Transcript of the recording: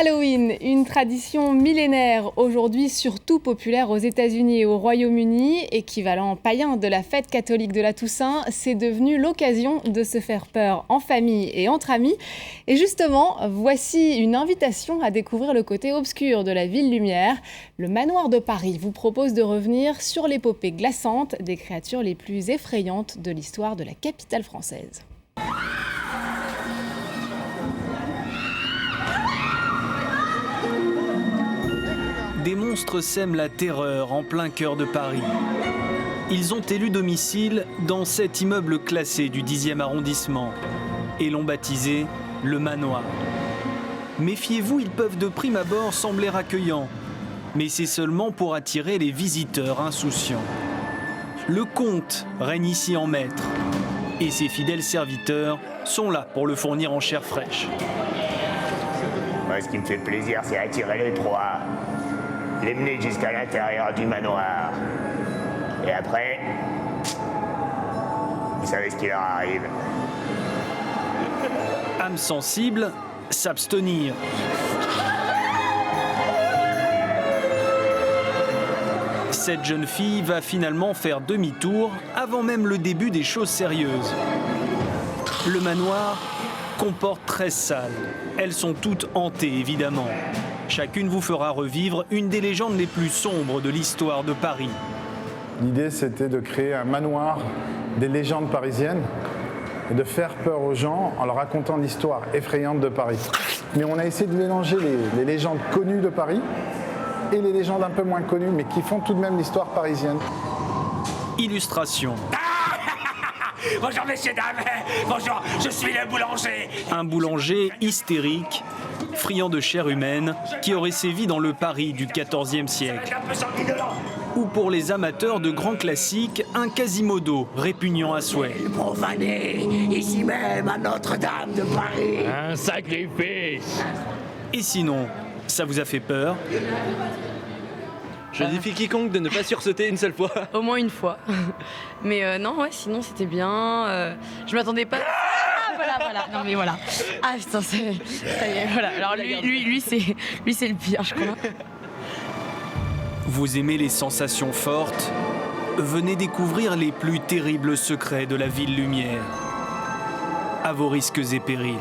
Halloween, une tradition millénaire, aujourd'hui surtout populaire aux États-Unis et au Royaume-Uni, équivalent païen de la fête catholique de la Toussaint, c'est devenu l'occasion de se faire peur en famille et entre amis. Et justement, voici une invitation à découvrir le côté obscur de la ville lumière. Le Manoir de Paris vous propose de revenir sur l'épopée glaçante des créatures les plus effrayantes de l'histoire de la capitale française. Des monstres sèment la terreur en plein cœur de Paris. Ils ont élu domicile dans cet immeuble classé du 10e arrondissement et l'ont baptisé le Manoir. Méfiez-vous, ils peuvent de prime abord sembler accueillants, mais c'est seulement pour attirer les visiteurs insouciants. Le comte règne ici en maître et ses fidèles serviteurs sont là pour le fournir en chair fraîche. Moi, ce qui me fait plaisir, c'est attirer les proies. Les mener jusqu'à l'intérieur du manoir. Et après, vous savez ce qui leur arrive. Âme sensible, s'abstenir. Cette jeune fille va finalement faire demi-tour avant même le début des choses sérieuses. Le manoir comporte 13 salles. Elles sont toutes hantées, évidemment. Chacune vous fera revivre une des légendes les plus sombres de l'histoire de Paris. L'idée, c'était de créer un manoir des légendes parisiennes et de faire peur aux gens en leur racontant l'histoire effrayante de Paris. Mais on a essayé de mélanger les légendes connues de Paris et les légendes un peu moins connues, mais qui font tout de même l'histoire parisienne. Illustration. Bonjour messieurs, dames. Bonjour, je suis le boulanger. Un boulanger hystérique, friand de chair humaine, qui aurait sévi dans le Paris du XIVe siècle. Ou pour les amateurs de grands classiques, un Quasimodo répugnant à souhait. Profané, ici même à Notre-Dame de Paris. Un sacrifice. Et sinon, ça vous a fait peur ? Je défie quiconque de ne pas sursauter une seule fois. Au moins une fois. Mais non, ouais, sinon c'était bien. Je m'attendais pas... Ah, voilà. Non mais voilà. Ah putain, ça y est, voilà. Alors lui c'est le pire, je crois. Vous aimez les sensations fortes ? Venez découvrir les plus terribles secrets de la ville lumière. À vos risques et périls.